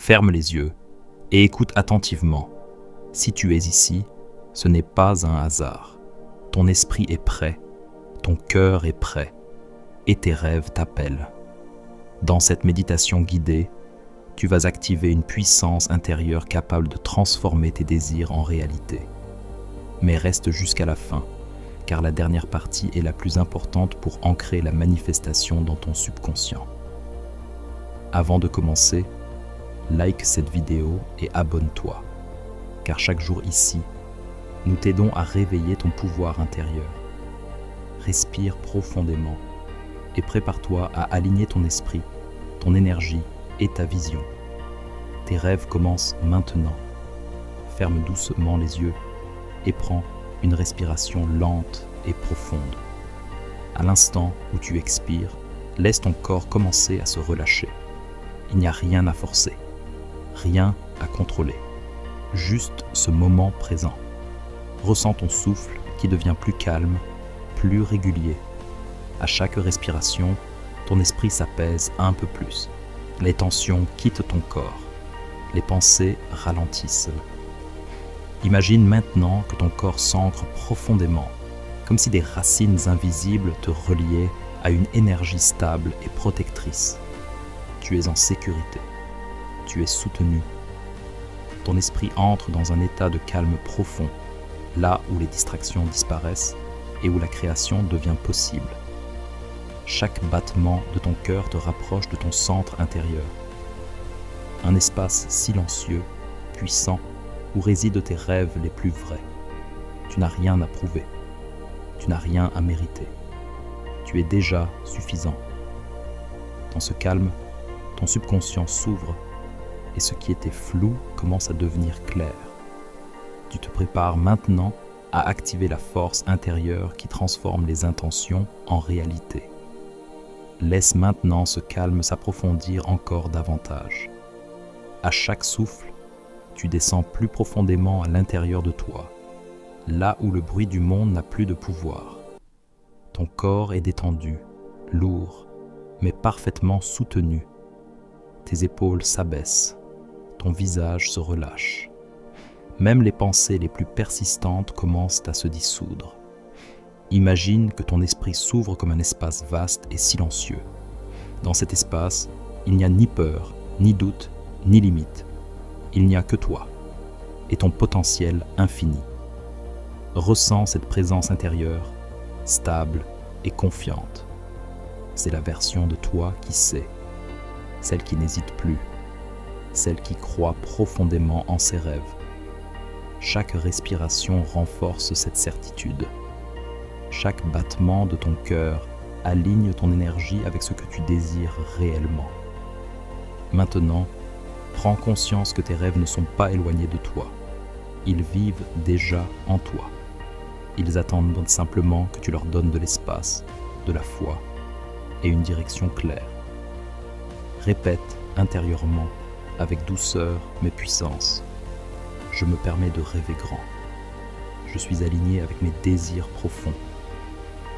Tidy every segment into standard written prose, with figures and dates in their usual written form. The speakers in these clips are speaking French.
Ferme les yeux et écoute attentivement. Si tu es ici, ce n'est pas un hasard. Ton esprit est prêt, ton cœur est prêt, et tes rêves t'appellent. Dans cette méditation guidée, tu vas activer une puissance intérieure capable de transformer tes désirs en réalité. Mais reste jusqu'à la fin, car la dernière partie est la plus importante pour ancrer la manifestation dans ton subconscient. Avant de commencer, like cette vidéo et abonne-toi, car chaque jour ici, nous t'aidons à réveiller ton pouvoir intérieur. Respire profondément et prépare-toi à aligner ton esprit, ton énergie et ta vision. Tes rêves commencent maintenant. Ferme doucement les yeux et prends une respiration lente et profonde. À l'instant où tu expires, laisse ton corps commencer à se relâcher. Il n'y a rien à forcer, rien à contrôler, juste ce moment présent. Ressens ton souffle qui devient plus calme, plus régulier. À chaque respiration, ton esprit s'apaise un peu plus. Les tensions quittent ton corps. Les pensées ralentissent. Imagine maintenant que ton corps s'ancre profondément, comme si des racines invisibles te reliaient à une énergie stable et protectrice. Tu es en sécurité. Tu es soutenu. Ton esprit entre dans un état de calme profond, là où les distractions disparaissent et où la création devient possible. Chaque battement de ton cœur te rapproche de ton centre intérieur. Un espace silencieux, puissant, où résident tes rêves les plus vrais. Tu n'as rien à prouver. Tu n'as rien à mériter. Tu es déjà suffisant. Dans ce calme, ton subconscient s'ouvre et ce qui était flou commence à devenir clair. Tu te prépares maintenant à activer la force intérieure qui transforme les intentions en réalité. Laisse maintenant ce calme s'approfondir encore davantage. À chaque souffle, tu descends plus profondément à l'intérieur de toi, là où le bruit du monde n'a plus de pouvoir. Ton corps est détendu, lourd, mais parfaitement soutenu. Tes épaules s'abaissent, ton visage se relâche. Même les pensées les plus persistantes commencent à se dissoudre. Imagine que ton esprit s'ouvre comme un espace vaste et silencieux. Dans cet espace, il n'y a ni peur, ni doute, ni limite. Il n'y a que toi et ton potentiel infini. Ressens cette présence intérieure, stable et confiante. C'est la version de toi qui sait, celle qui n'hésite plus, celle qui croit profondément en ses rêves. Chaque respiration renforce cette certitude. Chaque battement de ton cœur aligne ton énergie avec ce que tu désires réellement. Maintenant, prends conscience que tes rêves ne sont pas éloignés de toi. Ils vivent déjà en toi. Ils attendent donc simplement que tu leur donnes de l'espace, de la foi et une direction claire. Répète intérieurement, avec douceur mais puissance. Je me permets de rêver grand. Je suis aligné avec mes désirs profonds.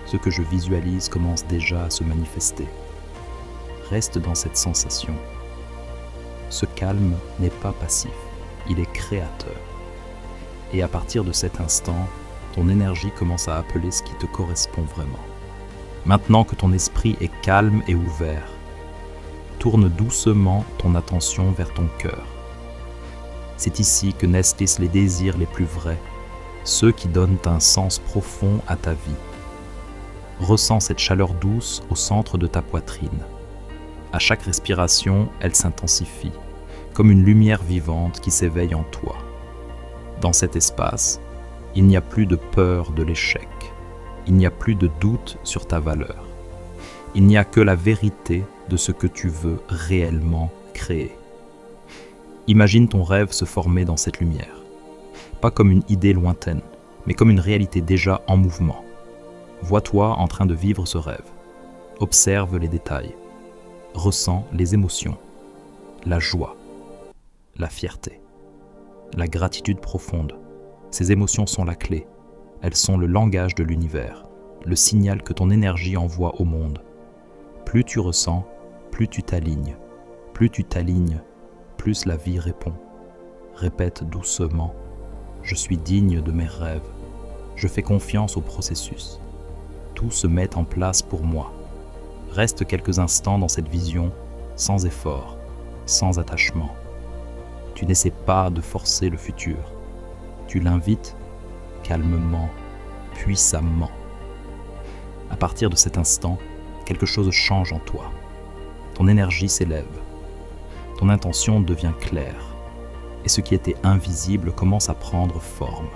Ce que je visualise commence déjà à se manifester. Reste dans cette sensation. Ce calme n'est pas passif, il est créateur. Et à partir de cet instant, ton énergie commence à appeler ce qui te correspond vraiment. Maintenant que ton esprit est calme et ouvert, tourne doucement ton attention vers ton cœur. C'est ici que naissent les désirs les plus vrais, ceux qui donnent un sens profond à ta vie. Ressens cette chaleur douce au centre de ta poitrine. À chaque respiration, elle s'intensifie, comme une lumière vivante qui s'éveille en toi. Dans cet espace, il n'y a plus de peur de l'échec. Il n'y a plus de doute sur ta valeur. Il n'y a que la vérité de ce que tu veux réellement créer. Imagine ton rêve se former dans cette lumière, pas comme une idée lointaine, mais comme une réalité déjà en mouvement. Vois-toi en train de vivre ce rêve. Observe les détails. Ressens les émotions, la joie, la fierté, la gratitude profonde. Ces émotions sont la clé. Elles sont le langage de l'univers, le signal que ton énergie envoie au monde. Plus tu ressens, plus tu t'alignes. Plus tu t'alignes, plus la vie répond. Répète doucement, je suis digne de mes rêves. Je fais confiance au processus. Tout se met en place pour moi. Reste quelques instants dans cette vision, sans effort, sans attachement. Tu n'essaies pas de forcer le futur. Tu l'invites calmement, puissamment. À partir de cet instant, quelque chose change en toi. Ton énergie s'élève. Ton intention devient claire. Et ce qui était invisible commence à prendre forme.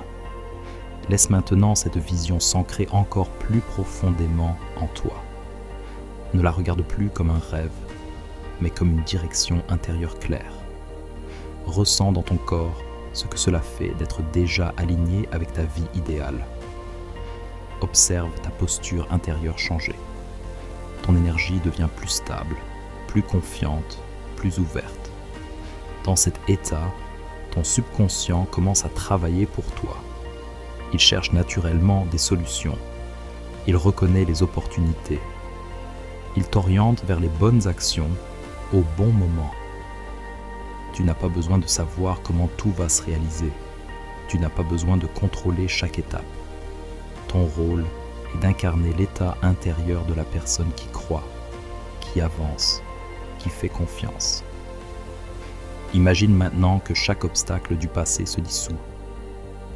Laisse maintenant cette vision s'ancrer encore plus profondément en toi. Ne la regarde plus comme un rêve, mais comme une direction intérieure claire. Ressens dans ton corps ce que cela fait d'être déjà aligné avec ta vie idéale. Observe ta posture intérieure changer. Ton énergie devient plus stable, plus confiante, plus ouverte. Dans cet état, ton subconscient commence à travailler pour toi. Il cherche naturellement des solutions. Il reconnaît les opportunités. Il t'oriente vers les bonnes actions au bon moment. Tu n'as pas besoin de savoir comment tout va se réaliser. Tu n'as pas besoin de contrôler chaque étape. Ton rôle est d'incarner l'état intérieur de la personne qui croit, qui avance, qui fait confiance. Imagine maintenant que chaque obstacle du passé se dissout.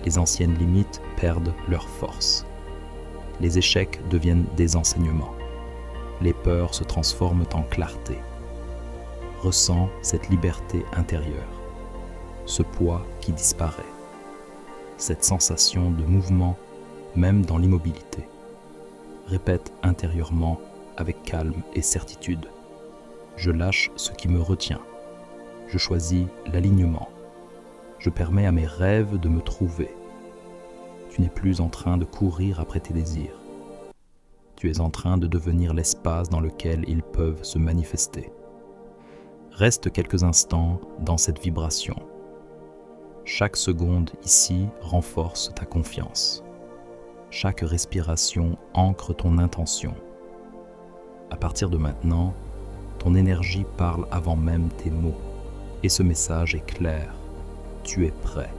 Les anciennes limites perdent leur force. Les échecs deviennent des enseignements. Les peurs se transforment en clarté. Ressens cette liberté intérieure, ce poids qui disparaît, cette sensation de mouvement même dans l'immobilité. Répète intérieurement avec calme et certitude. Je lâche ce qui me retient. Je choisis l'alignement. Je permets à mes rêves de me trouver. Tu n'es plus en train de courir après tes désirs. Tu es en train de devenir l'espace dans lequel ils peuvent se manifester. Reste quelques instants dans cette vibration. Chaque seconde ici renforce ta confiance. Chaque respiration ancre ton intention. À partir de maintenant, ton énergie parle avant même tes mots. Et ce message est clair. Tu es prêt.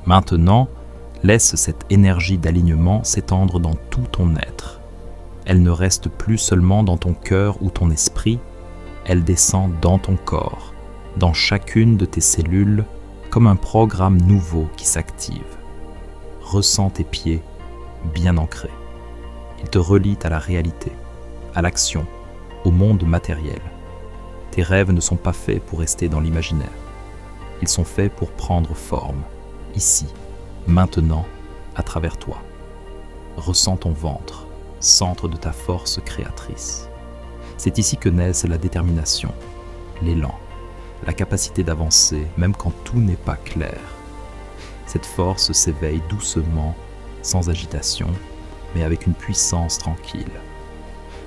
Maintenant, laisse cette énergie d'alignement s'étendre dans tout ton être. Elle ne reste plus seulement dans ton cœur ou ton esprit, elle descend dans ton corps, dans chacune de tes cellules, comme un programme nouveau qui s'active. Ressens tes pieds bien ancrés. Ils te relient à la réalité, à l'action, au monde matériel. Tes rêves ne sont pas faits pour rester dans l'imaginaire. Ils sont faits pour prendre forme, ici, maintenant, à travers toi. Ressens ton ventre, centre de ta force créatrice. C'est ici que naissent la détermination, l'élan, la capacité d'avancer même quand tout n'est pas clair. Cette force s'éveille doucement, sans agitation, mais avec une puissance tranquille.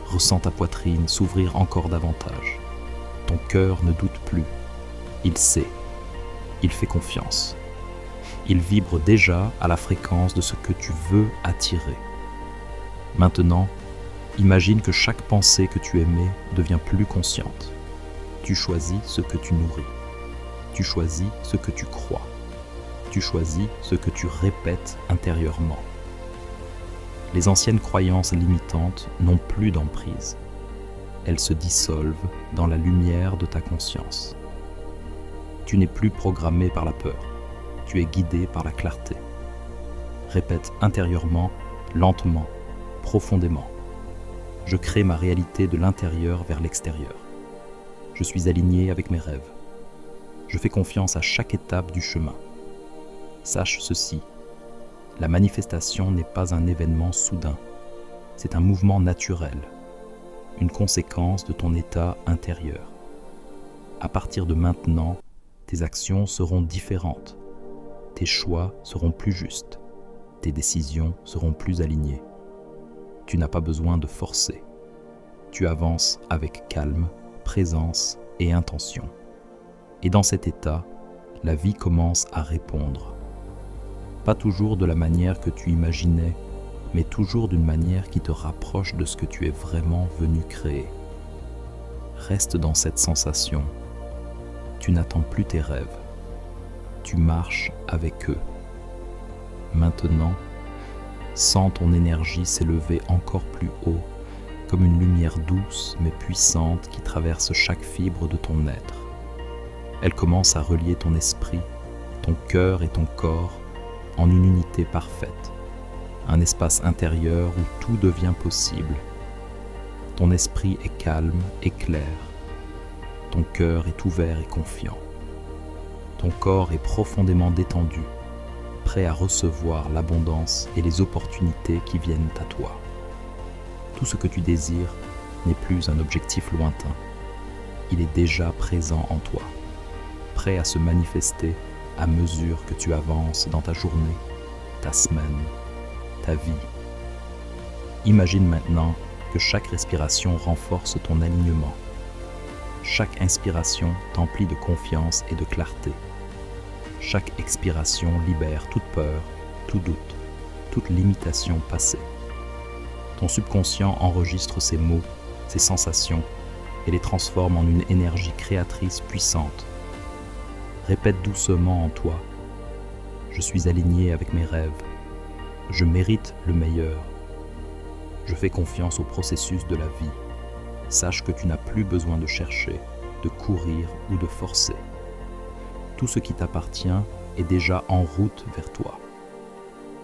Ressens ta poitrine s'ouvrir encore davantage. Ton cœur ne doute plus. Il sait. Il fait confiance. Il vibre déjà à la fréquence de ce que tu veux attirer. Maintenant, imagine que chaque pensée que tu émets devient plus consciente. Tu choisis ce que tu nourris. Tu choisis ce que tu crois. Tu choisis ce que tu répètes intérieurement. Les anciennes croyances limitantes n'ont plus d'emprise. Elles se dissolvent dans la lumière de ta conscience. Tu n'es plus programmé par la peur. Tu es guidé par la clarté. Répète intérieurement, lentement, profondément. Je crée ma réalité de l'intérieur vers l'extérieur. Je suis aligné avec mes rêves. Je fais confiance à chaque étape du chemin. Sache ceci, la manifestation n'est pas un événement soudain. C'est un mouvement naturel, une conséquence de ton état intérieur. À partir de maintenant, tes actions seront différentes. Tes choix seront plus justes. Tes décisions seront plus alignées. Tu n'as pas besoin de forcer. Tu avances avec calme, présence et intention. Et dans cet état, la vie commence à répondre. Pas toujours de la manière que tu imaginais, mais toujours d'une manière qui te rapproche de ce que tu es vraiment venu créer. Reste dans cette sensation. tu n'attends plus tes rêves. Tu marches avec eux. Maintenant, sens ton énergie s'élever encore plus haut, comme une lumière douce mais puissante qui traverse chaque fibre de ton être. Elle commence à relier ton esprit, ton cœur et ton corps en une unité parfaite, un espace intérieur où tout devient possible. Ton esprit est calme et clair, ton cœur est ouvert et confiant. Ton corps est profondément détendu, prêt à recevoir l'abondance et les opportunités qui viennent à toi. Tout ce que tu désires n'est plus un objectif lointain. Il est déjà présent en toi, prêt à se manifester à mesure que tu avances dans ta journée, ta semaine, ta vie. Imagine maintenant que chaque respiration renforce ton alignement. Chaque inspiration t'emplit de confiance et de clarté. Chaque expiration libère toute peur, tout doute, toute limitation passée. Ton subconscient enregistre ces mots, ces sensations et les transforme en une énergie créatrice puissante. Répète doucement en toi: je suis aligné avec mes rêves. Je mérite le meilleur. Je fais confiance au processus de la vie. Sache que tu n'as plus besoin de chercher, de courir ou de forcer. Tout ce qui t'appartient est déjà en route vers toi.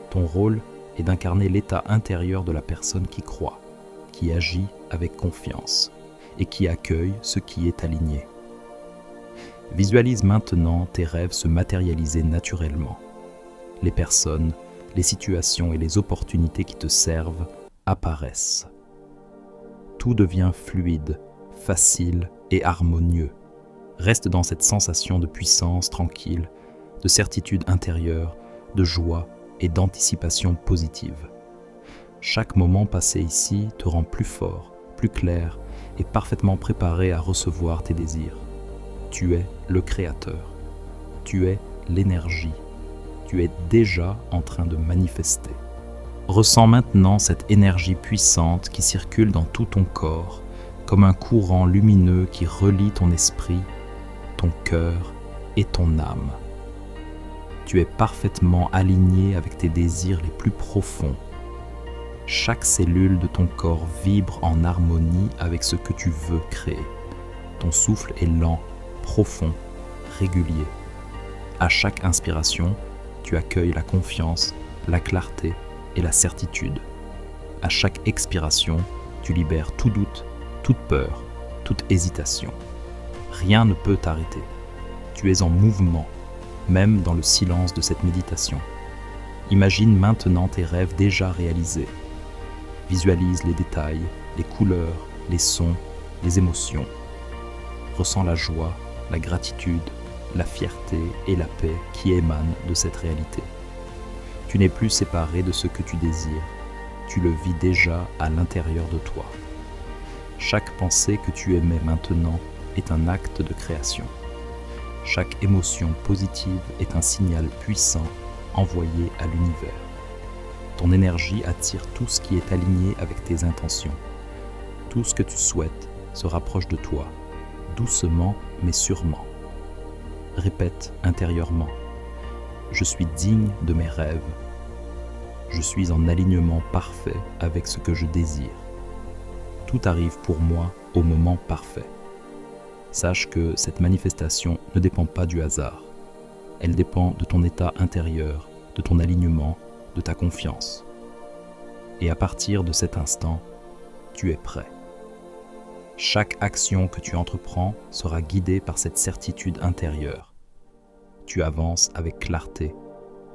Ton rôle est d'incarner l'état intérieur de la personne qui croit, qui agit avec confiance et qui accueille ce qui est aligné. Visualise maintenant tes rêves se matérialiser naturellement. Les personnes, les situations et les opportunités qui te servent apparaissent. Tout devient fluide, facile et harmonieux. Reste dans cette sensation de puissance tranquille, de certitude intérieure, de joie et d'anticipation positive. Chaque moment passé ici te rend plus fort, plus clair et parfaitement préparé à recevoir tes désirs. Tu es le créateur. Tu es l'énergie. Tu es déjà en train de manifester. Ressens maintenant cette énergie puissante qui circule dans tout ton corps, comme un courant lumineux qui relie ton esprit, ton cœur et ton âme. Tu es parfaitement aligné avec tes désirs les plus profonds. Chaque cellule de ton corps vibre en harmonie avec ce que tu veux créer. Ton souffle est lent, profond, régulier. À chaque inspiration, tu accueilles la confiance, la clarté et la certitude. À chaque expiration, tu libères tout doute, toute peur, toute hésitation. Rien ne peut t'arrêter. Tu es en mouvement, même dans le silence de cette méditation. Imagine maintenant tes rêves déjà réalisés. Visualise les détails, les couleurs, les sons, les émotions. Ressens la joie, la gratitude, la fierté et la paix qui émanent de cette réalité. Tu n'es plus séparé de ce que tu désires, tu le vis déjà à l'intérieur de toi. Chaque pensée que tu émets maintenant est un acte de création. Chaque émotion positive est un signal puissant envoyé à l'univers. Ton énergie attire tout ce qui est aligné avec tes intentions. Tout ce que tu souhaites se rapproche de toi, doucement mais sûrement. Répète intérieurement: je suis digne de mes rêves. Je suis en alignement parfait avec ce que je désire. Tout arrive pour moi au moment parfait. Sache que cette manifestation ne dépend pas du hasard. Elle dépend de ton état intérieur, de ton alignement, de ta confiance. Et à partir de cet instant, tu es prêt. Chaque action que tu entreprends sera guidée par cette certitude intérieure. Tu avances avec clarté,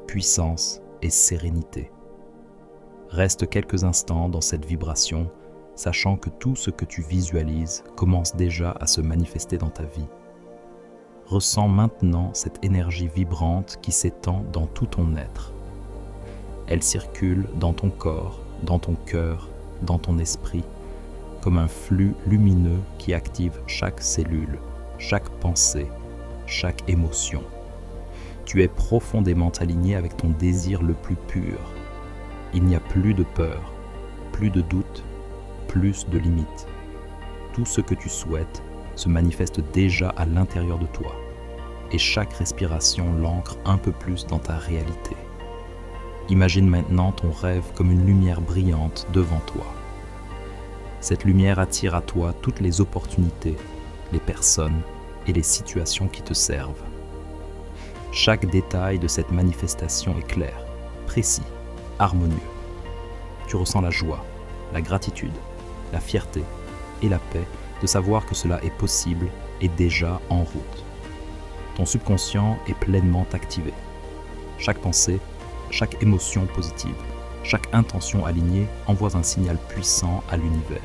puissance et sérénité. Reste quelques instants dans cette vibration, sachant que tout ce que tu visualises commence déjà à se manifester dans ta vie. Ressens maintenant cette énergie vibrante qui s'étend dans tout ton être. Elle circule dans ton corps, dans ton cœur, dans ton esprit, comme un flux lumineux qui active chaque cellule, chaque pensée, chaque émotion. Tu es profondément aligné avec ton désir le plus pur. Il n'y a plus de peur, plus de doute, plus de limites. Tout ce que tu souhaites se manifeste déjà à l'intérieur de toi. et chaque respiration l'ancre un peu plus dans ta réalité. Imagine maintenant ton rêve comme une lumière brillante devant toi. Cette lumière attire à toi toutes les opportunités, les personnes et les situations qui te servent. Chaque détail de cette manifestation est clair, précis, harmonieux. Tu ressens la joie, la gratitude, la fierté et la paix de savoir que cela est possible et déjà en route. Ton subconscient est pleinement activé. Chaque pensée, chaque émotion positive, chaque intention alignée envoie un signal puissant à l'univers.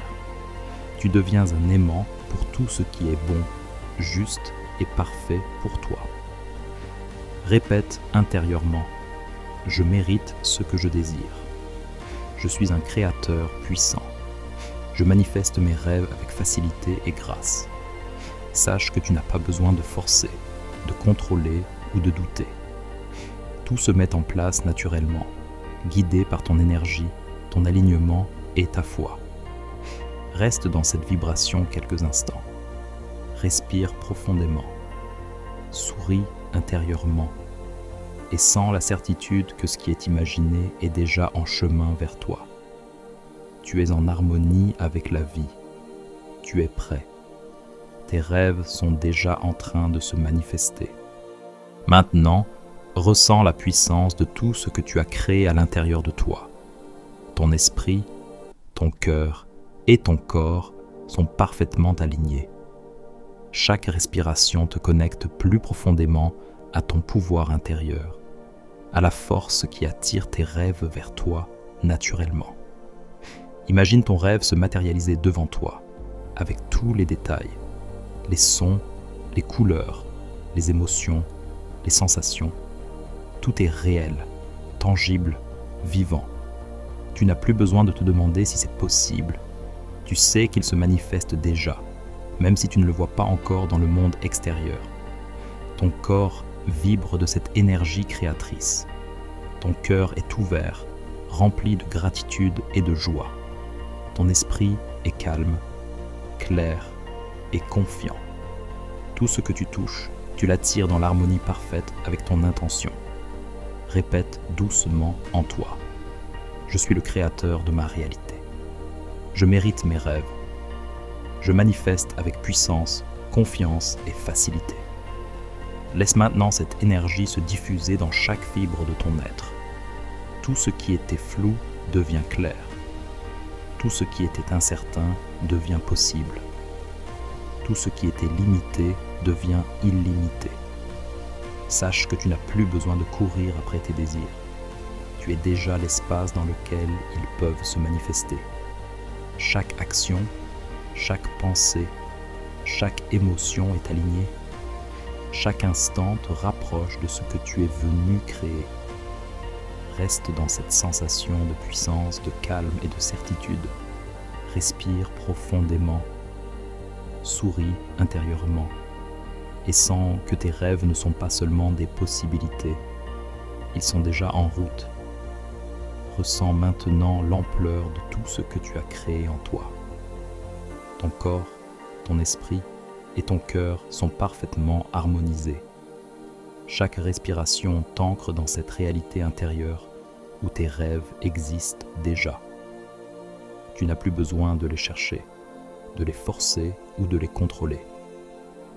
Tu deviens un aimant pour tout ce qui est bon, juste et parfait pour toi. Répète intérieurement « Je mérite ce que je désire. Je suis un créateur puissant. Je manifeste mes rêves avec facilité et grâce. Sache que tu n'as pas besoin de forcer, de contrôler ou de douter. Tout se met en place naturellement, guidé par ton énergie, ton alignement et ta foi. Reste dans cette vibration quelques instants. Respire profondément. Souris intérieurement et sens la certitude que ce qui est imaginé est déjà en chemin vers toi. Tu es en harmonie avec la vie. Tu es prêt. Tes rêves sont déjà en train de se manifester. Maintenant, ressens la puissance de tout ce que tu as créé à l'intérieur de toi. Ton esprit, ton cœur et ton corps sont parfaitement alignés. Chaque respiration te connecte plus profondément à ton pouvoir intérieur, à la force qui attire tes rêves vers toi naturellement. Imagine ton rêve se matérialiser devant toi, avec tous les détails, les sons, les couleurs, les émotions, les sensations. Tout est réel, tangible, vivant. Tu n'as plus besoin de te demander si c'est possible. Tu sais qu'il se manifeste déjà, même si tu ne le vois pas encore dans le monde extérieur. Ton corps vibre de cette énergie créatrice. Ton cœur est ouvert, rempli de gratitude et de joie. Ton esprit est calme, clair et confiant. Tout ce que tu touches, tu l'attires dans l'harmonie parfaite avec ton intention. Répète doucement en toi. Je suis le créateur de ma réalité. Je mérite mes rêves. Je manifeste avec puissance, confiance et facilité. Laisse maintenant cette énergie se diffuser dans chaque fibre de ton être. Tout ce qui était flou devient clair. Tout ce qui était incertain devient possible. Tout ce qui était limité devient illimité. Sache que tu n'as plus besoin de courir après tes désirs. Tu es déjà l'espace dans lequel ils peuvent se manifester. Chaque action, chaque pensée, chaque émotion est alignée. Chaque instant te rapproche de ce que tu es venu créer. Reste dans cette sensation de puissance, de calme et de certitude. Respire profondément. Souris intérieurement. Et sens que tes rêves ne sont pas seulement des possibilités. Ils sont déjà en route. Ressens maintenant l'ampleur de tout ce que tu as créé en toi. Ton corps, ton esprit et ton cœur sont parfaitement harmonisés. Chaque respiration t'ancre dans cette réalité intérieure où tes rêves existent déjà. Tu n'as plus besoin de les chercher, de les forcer ou de les contrôler.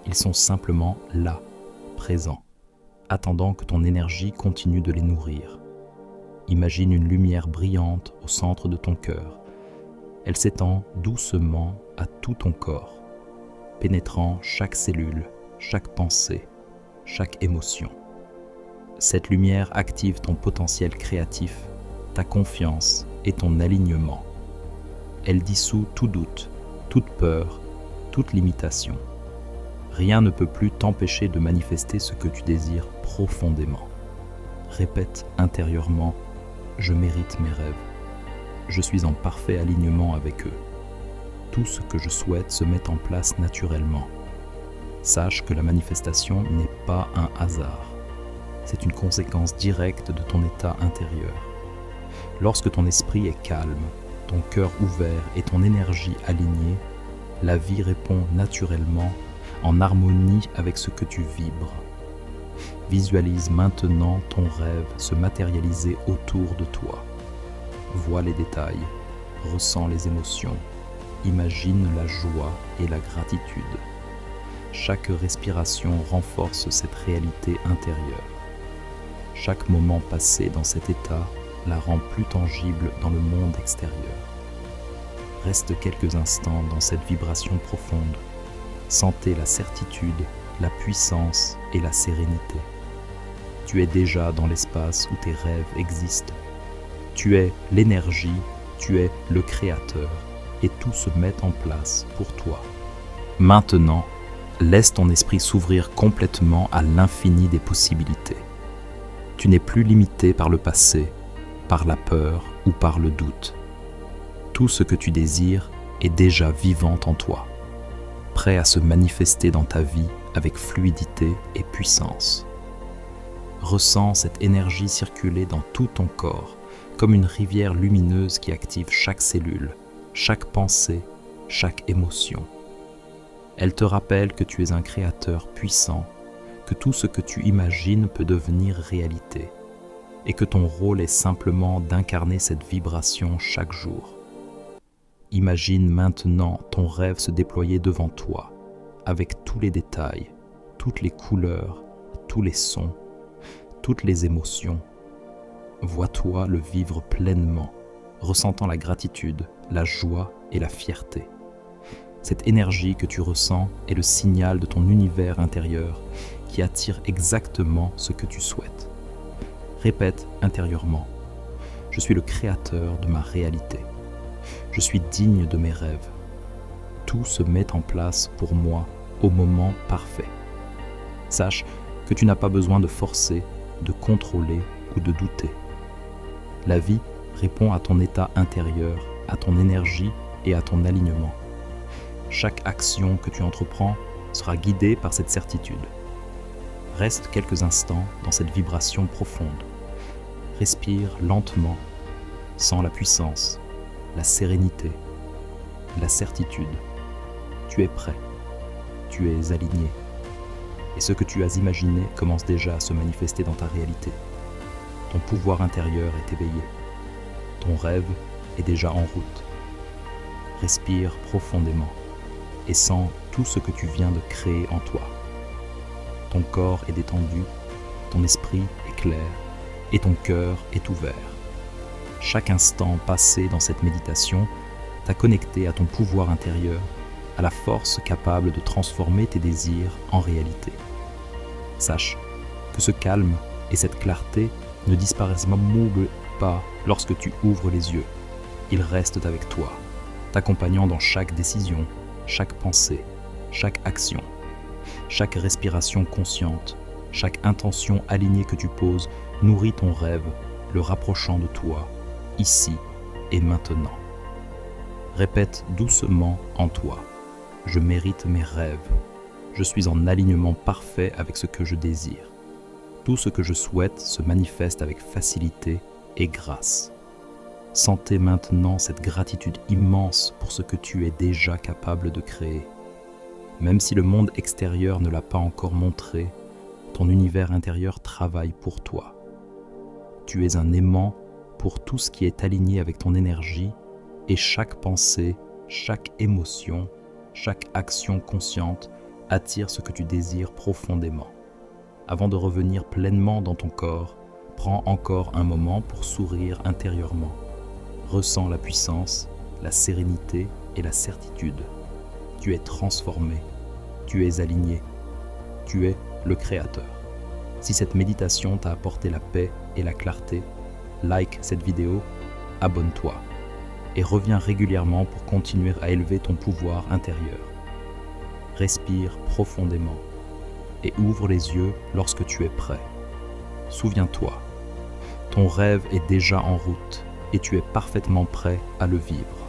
Ils sont simplement là, présents, attendant que ton énergie continue de les nourrir. Imagine une lumière brillante au centre de ton cœur. Elle s'étend doucement à tout ton corps, pénétrant chaque cellule, chaque pensée, chaque émotion. Cette lumière active ton potentiel créatif, ta confiance et ton alignement. Elle dissout tout doute, toute peur, toute limitation. Rien ne peut plus t'empêcher de manifester ce que tu désires profondément. Répète intérieurement « Je mérite mes rêves. Je suis en parfait alignement avec eux. Tout ce que je souhaite se met en place naturellement. Sache que la manifestation n'est pas un hasard. C'est une conséquence directe de ton état intérieur. Lorsque ton esprit est calme, ton cœur ouvert et ton énergie alignée, la vie répond naturellement en harmonie avec ce que tu vibres. Visualise maintenant ton rêve se matérialiser autour de toi. Vois les détails, ressens les émotions, imagine la joie et la gratitude. Chaque respiration renforce cette réalité intérieure. Chaque moment passé dans cet état la rend plus tangible dans le monde extérieur. Reste quelques instants dans cette vibration profonde. Sentez la certitude, la puissance et la sérénité. Tu es déjà dans l'espace où tes rêves existent. Tu es l'énergie, tu es le créateur, et tout se met en place pour toi. Maintenant, laisse ton esprit s'ouvrir complètement à l'infini des possibilités. Tu n'es plus limité par le passé, par la peur ou par le doute. Tout ce que tu désires est déjà vivant en toi, prêt à se manifester dans ta vie avec fluidité et puissance. Ressens cette énergie circuler dans tout ton corps, comme une rivière lumineuse qui active chaque cellule, chaque pensée, chaque émotion. Elle te rappelle que tu es un créateur puissant, que tout ce que tu imagines peut devenir réalité, et que ton rôle est simplement d'incarner cette vibration chaque jour. Imagine maintenant ton rêve se déployer devant toi, avec tous les détails, toutes les couleurs, tous les sons, toutes les émotions. Vois-toi le vivre pleinement, ressentant la gratitude, la joie et la fierté. Cette énergie que tu ressens est le signal de ton univers intérieur qui attire exactement ce que tu souhaites. Répète intérieurement: je suis le créateur de ma réalité. Je suis digne de mes rêves. Tout se met en place pour moi au moment parfait. Sache que tu n'as pas besoin de forcer, de contrôler ou de douter. La vie répond à ton état intérieur, à ton énergie et à ton alignement. Chaque action que tu entreprends sera guidée par cette certitude. Reste quelques instants dans cette vibration profonde. Respire lentement, sens la puissance, la sérénité, la certitude. Tu es prêt, tu es aligné. Et ce que tu as imaginé commence déjà à se manifester dans ta réalité. Ton pouvoir intérieur est éveillé. Ton rêve est déjà en route. Respire profondément et sens tout ce que tu viens de créer en toi. Ton corps est détendu, ton esprit est clair et ton cœur est ouvert. Chaque instant passé dans cette méditation t'a connecté à ton pouvoir intérieur, à la force capable de transformer tes désirs en réalité. Sache que ce calme et cette clarté ne disparaissent pas lorsque tu ouvres les yeux. Ils restent avec toi, t'accompagnant dans chaque décision, chaque pensée, chaque action, chaque respiration consciente, chaque intention alignée que tu poses nourrit ton rêve, le rapprochant de toi, ici et maintenant. Répète doucement en toi: je mérite mes rêves. Je suis en alignement parfait avec ce que je désire. Tout ce que je souhaite se manifeste avec facilité et grâce. Sentez maintenant cette gratitude immense pour ce que tu es déjà capable de créer. Même si le monde extérieur ne l'a pas encore montré, ton univers intérieur travaille pour toi. Tu es un aimant pour tout ce qui est aligné avec ton énergie, et chaque pensée, chaque émotion, chaque action consciente attire ce que tu désires profondément. Avant de revenir pleinement dans ton corps, prends encore un moment pour sourire intérieurement. Ressens la puissance, la sérénité et la certitude. Tu es transformé, tu es aligné, tu es le créateur. Si cette méditation t'a apporté la paix et la clarté, like cette vidéo, abonne-toi et reviens régulièrement pour continuer à élever ton pouvoir intérieur. Respire profondément et ouvre les yeux lorsque tu es prêt. Souviens-toi, ton rêve est déjà en route et tu es parfaitement prêt à le vivre.